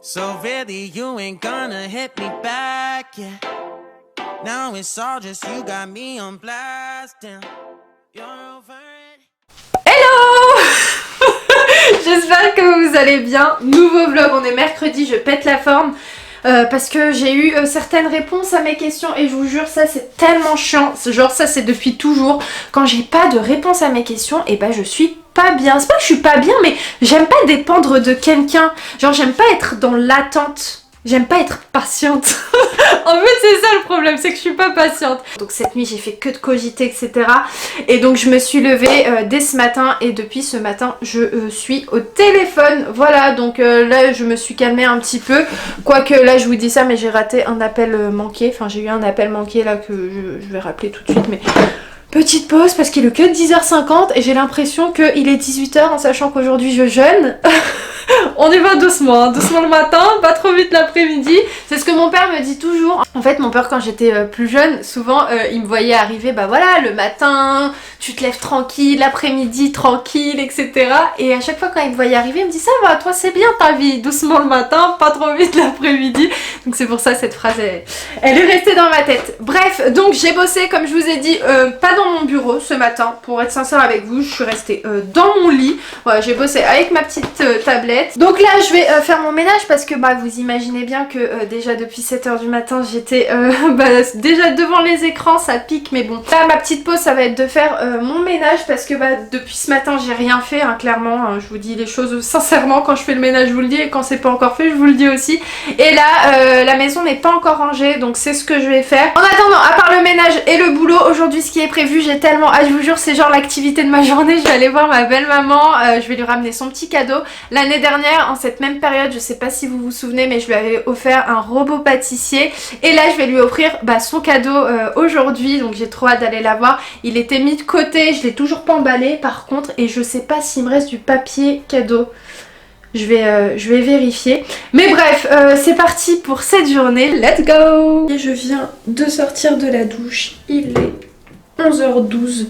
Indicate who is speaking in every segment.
Speaker 1: So really you ain't gonna hit me back, yeah. Now it's all just you got me on blast, damn. You're over it.
Speaker 2: Hello. J'espère que vous allez bien. Nouveau vlog, on est mercredi, je pète la forme. Parce que j'ai eu certaines réponses à mes questions et je vous jure ça c'est tellement chiant, genre ça c'est depuis toujours, quand j'ai pas de réponse à mes questions et bah je suis pas bien, c'est pas que je suis pas bien mais j'aime pas dépendre de quelqu'un, genre j'aime pas être dans l'attente. J'aime pas être patiente. En fait c'est ça le problème, c'est que je suis pas patiente. Donc cette nuit j'ai fait que de cogiter etc. Et donc je me suis levée dès ce matin et depuis ce matin je suis au téléphone. Voilà donc là je me suis calmée un petit peu. Quoique là je vous dis ça mais j'ai raté un appel manqué. Enfin j'ai eu un appel manqué là que je vais rappeler tout de suite mais... Petite pause parce qu'il est que 10h50 et j'ai l'impression qu'il est 18h en sachant qu'aujourd'hui je jeûne. On y va doucement, hein. Doucement le matin, pas trop vite l'après-midi. C'est ce que mon père me dit toujours. En fait mon père quand j'étais plus jeune, souvent il me voyait arriver, bah voilà, le matin, tu te lèves tranquille, l'après-midi tranquille, etc. Et à chaque fois quand il me voyait arriver, il me dit ça va, toi c'est bien ta vie, doucement le matin, pas trop vite l'après-midi. Donc c'est pour ça cette phrase, elle est restée dans ma tête. Bref, donc j'ai bossé comme je vous ai dit, pas dans mon bureau ce matin, pour être sincère avec vous, je suis restée dans mon lit. Voilà, j'ai bossé avec ma petite tablette. Donc là je vais faire mon ménage parce que bah vous imaginez bien que déjà depuis 7h du matin j'étais déjà devant les écrans, ça pique mais bon. Là ma petite pause ça va être de faire mon ménage parce que bah depuis ce matin j'ai rien fait hein, clairement, hein, je vous dis les choses sincèrement, quand je fais le ménage je vous le dis et quand c'est pas encore fait je vous le dis aussi. Et là la maison n'est pas encore rangée donc c'est ce que je vais faire. En attendant, à part le ménage et le boulot, aujourd'hui ce qui est prévu, j'ai tellement hâte, je vous jure c'est genre l'activité de ma journée, je vais aller voir ma belle maman, je vais lui ramener son petit cadeau. L'année dernière, en cette même période, je sais pas si vous vous souvenez, mais je lui avais offert un robot pâtissier. Et là, je vais lui offrir son cadeau aujourd'hui. Donc j'ai trop hâte d'aller la voir. Il était mis de côté, je l'ai toujours pas emballé par contre. Et je sais pas s'il me reste du papier cadeau. Je vais vérifier. Mais bref, c'est parti pour cette journée. Let's go! Et je viens de sortir de la douche. Il est 11h12.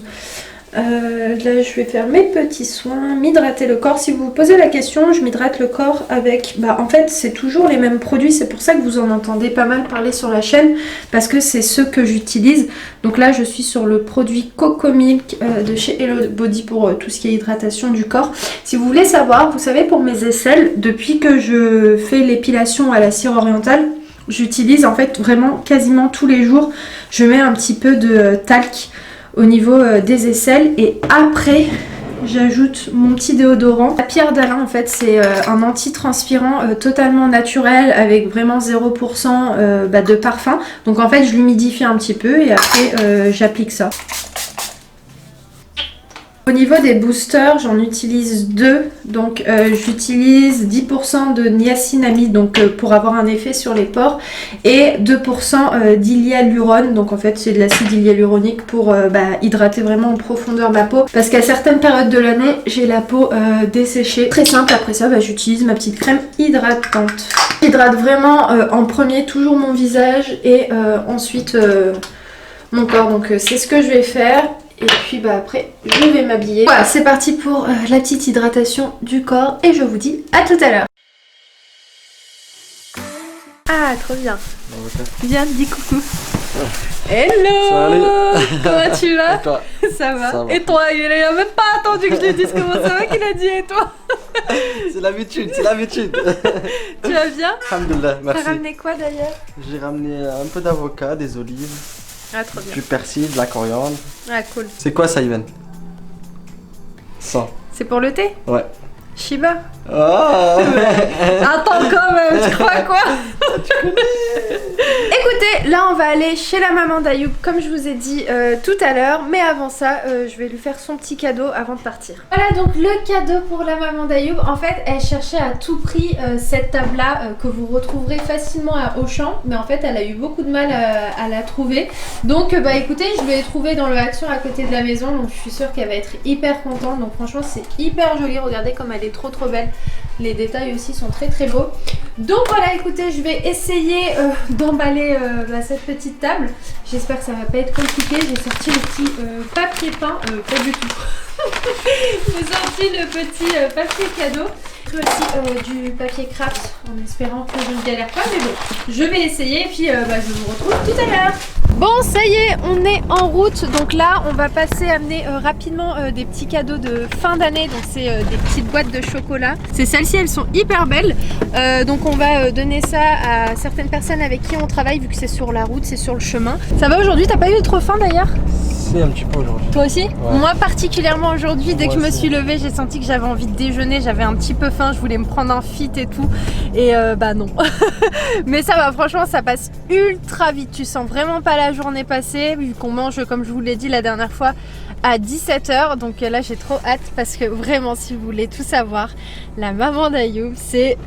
Speaker 2: Là je vais faire mes petits soins, m'hydrater le corps. Si vous vous posez la question, je m'hydrate le corps avec, en fait c'est toujours les mêmes produits, c'est pour ça que vous en entendez pas mal parler sur la chaîne, parce que c'est ceux que j'utilise. Donc là je suis sur le produit Coco Milk de chez Hello Body pour tout ce qui est hydratation du corps. Si vous voulez savoir, vous savez pour mes aisselles, depuis que je fais l'épilation à la cire orientale, j'utilise en fait vraiment quasiment tous les jours, je mets un petit peu de talc au niveau des aisselles et après j'ajoute mon petit déodorant. La Pierre d'Alain en fait c'est un anti-transpirant totalement naturel avec vraiment 0% de parfum. Donc en fait je l'humidifie un petit peu et après j'applique ça. Au niveau des boosters, j'en utilise deux, donc j'utilise 10% de niacinamide donc pour avoir un effet sur les pores et 2% d'hyalurone, donc en fait c'est de l'acide hyaluronique pour hydrater vraiment en profondeur ma peau parce qu'à certaines périodes de l'année j'ai la peau desséchée. Très simple, après ça j'utilise ma petite crème hydratante. J'hydrate vraiment en premier toujours mon visage et ensuite mon corps, donc c'est ce que je vais faire. Et puis après je vais m'habiller. Voilà, c'est parti pour la petite hydratation du corps et je vous dis à tout à l'heure. Ah trop bien. Viens, dis coucou. Hello.
Speaker 3: Salut.
Speaker 2: Comment tu vas?
Speaker 3: Et toi?
Speaker 2: Ça va.
Speaker 3: Ça va.
Speaker 2: Et toi? Il a même pas attendu que je lui dise comment ça va qu'il a dit et toi?
Speaker 3: C'est l'habitude, c'est l'habitude.
Speaker 2: Tu vas bien?
Speaker 3: Alhamdoulilah, merci.
Speaker 2: T'as ramené quoi d'ailleurs?
Speaker 3: J'ai ramené un peu d'avocat, des olives,
Speaker 2: Ah trop bien.
Speaker 3: du persil, de la coriandre.
Speaker 2: Ah cool.
Speaker 3: C'est quoi ça, Ivan? 100.
Speaker 2: C'est pour le thé?
Speaker 3: Ouais.
Speaker 2: Shiba?
Speaker 3: Oh.
Speaker 2: Attends quand même, tu crois quoi? Écoutez, là on va aller chez la maman d'Ayoub comme je vous ai dit tout à l'heure. Mais avant ça, je vais lui faire son petit cadeau avant de partir. Voilà donc le cadeau pour la maman d'Ayoub. En fait, elle cherchait à tout prix cette table là que vous retrouverez facilement à Auchan. Mais en fait, elle a eu beaucoup de mal à la trouver. Donc écoutez, je l'ai trouvée dans le Action à côté de la maison. Donc je suis sûre qu'elle va être hyper contente. Donc franchement, c'est hyper joli. Regardez comme elle est trop belle. Les détails aussi sont très beaux. Donc voilà, écoutez, je vais essayer d'emballer cette petite table. J'espère que ça va pas être compliqué. J'ai sorti le petit papier peint, pas du tout. J'ai sorti le petit papier cadeau. J'ai aussi du papier craft en espérant que je ne galère pas, mais bon, je vais essayer et puis je vous retrouve tout à l'heure. Bon, ça y est, on est en route. Donc là, on va passer amener rapidement des petits cadeaux de fin d'année. Donc c'est des petites boîtes de chocolat. C'est celles-ci, elles sont hyper belles. Donc on va donner ça à certaines personnes avec qui on travaille vu que c'est sur la route, c'est sur le chemin. Ça va aujourd'hui? T'as pas eu trop faim d'ailleurs?
Speaker 3: Si, un petit peu aujourd'hui.
Speaker 2: Toi aussi?
Speaker 3: Ouais.
Speaker 2: Moi particulièrement aujourd'hui, dès que je me
Speaker 3: aussi.
Speaker 2: suis levée, j'ai senti que j'avais envie de déjeuner, j'avais un petit peu faim, je voulais me prendre un fit et tout. Et bah non. Mais ça va, franchement, ça passe ultra vite. Tu sens vraiment pas la journée passer, vu qu'on mange, comme je vous l'ai dit la dernière fois, à 17 h. Donc là, j'ai trop hâte parce que vraiment, si vous voulez tout savoir, la maman d'Ayoub, c'est...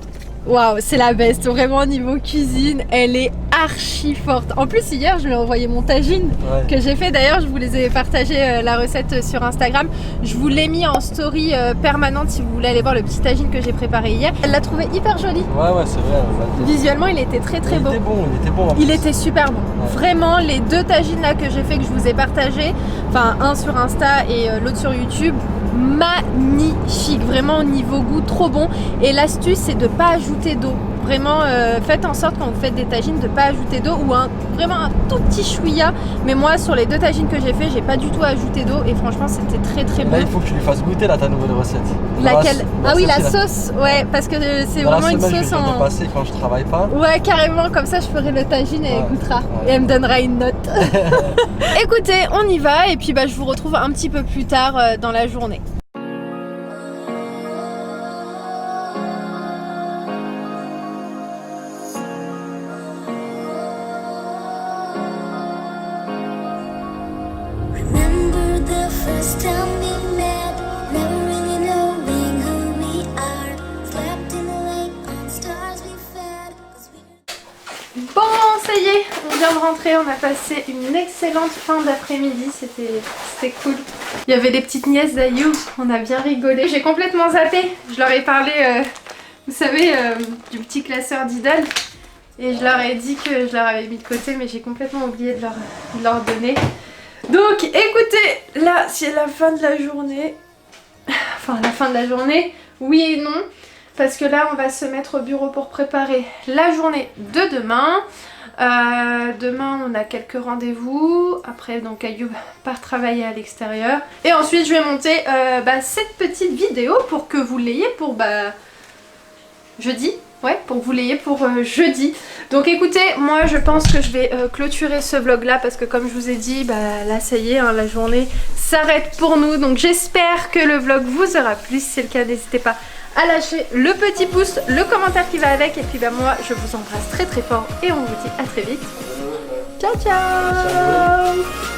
Speaker 2: Waouh, c'est la best, vraiment au niveau cuisine, elle est archi forte. En plus hier je lui ai envoyé mon tagine que j'ai fait, d'ailleurs je vous les ai partagé la recette sur Instagram. Je vous l'ai mis en story permanente si vous voulez aller voir le petit tagine que j'ai préparé hier. Elle l'a trouvé hyper joli.
Speaker 3: Ouais, c'est vrai.
Speaker 2: Visuellement il était très beau.
Speaker 3: Il était bon.
Speaker 2: Il était super bon. Ouais. Vraiment les deux tagines là que j'ai fait, que je vous ai partagé, enfin un sur Insta et l'autre sur YouTube, magnifique, vraiment au niveau goût trop bon. Et l'astuce c'est de pas ajouter d'eau. Vraiment faites en sorte quand vous faites des tagines de pas ajouter d'eau ou vraiment un tout petit chouïa. Mais moi sur les deux tagines que j'ai fait, j'ai pas du tout ajouté d'eau et franchement c'était très bon.
Speaker 3: Là il faut que tu lui fasses goûter là ta nouvelle recette.
Speaker 2: Laquelle? Ah oui, la sauce, ouais, parce que c'est vraiment une sauce en...
Speaker 3: passer quand je travaille pas.
Speaker 2: Ouais, carrément, comme ça je ferai le tagine et elle goûtera et elle me donnera une note. Écoutez, on y va et puis je vous retrouve un petit peu plus tard dans la journée. Bon, ça y est, on vient de rentrer, on a passé une excellente fin d'après-midi, c'était cool. Il y avait des petites nièces d'Ayoub, on a bien rigolé. J'ai complètement zappé, je leur ai parlé, vous savez, du petit classeur d'idoles. Et je leur ai dit que je leur avais mis de côté, mais j'ai complètement oublié de leur donner. Donc écoutez, là c'est la fin de la journée. Enfin la fin de la journée, oui et non. Parce que là on va se mettre au bureau pour préparer la journée de demain. Demain on a quelques rendez-vous. Après donc Ayoub part travailler à l'extérieur. Et ensuite je vais monter cette petite vidéo pour que vous l'ayez pour jeudi. Ouais, pour que vous l'ayez pour jeudi. Donc écoutez, moi je pense que je vais clôturer ce vlog là parce que comme je vous ai dit, là ça y est, la journée s'arrête pour nous. Donc j'espère que le vlog vous aura plu. Si c'est le cas, n'hésitez pas à lâcher le petit pouce, le commentaire qui va avec. Et puis moi je vous embrasse très fort et on vous dit à très vite. Ciao ciao.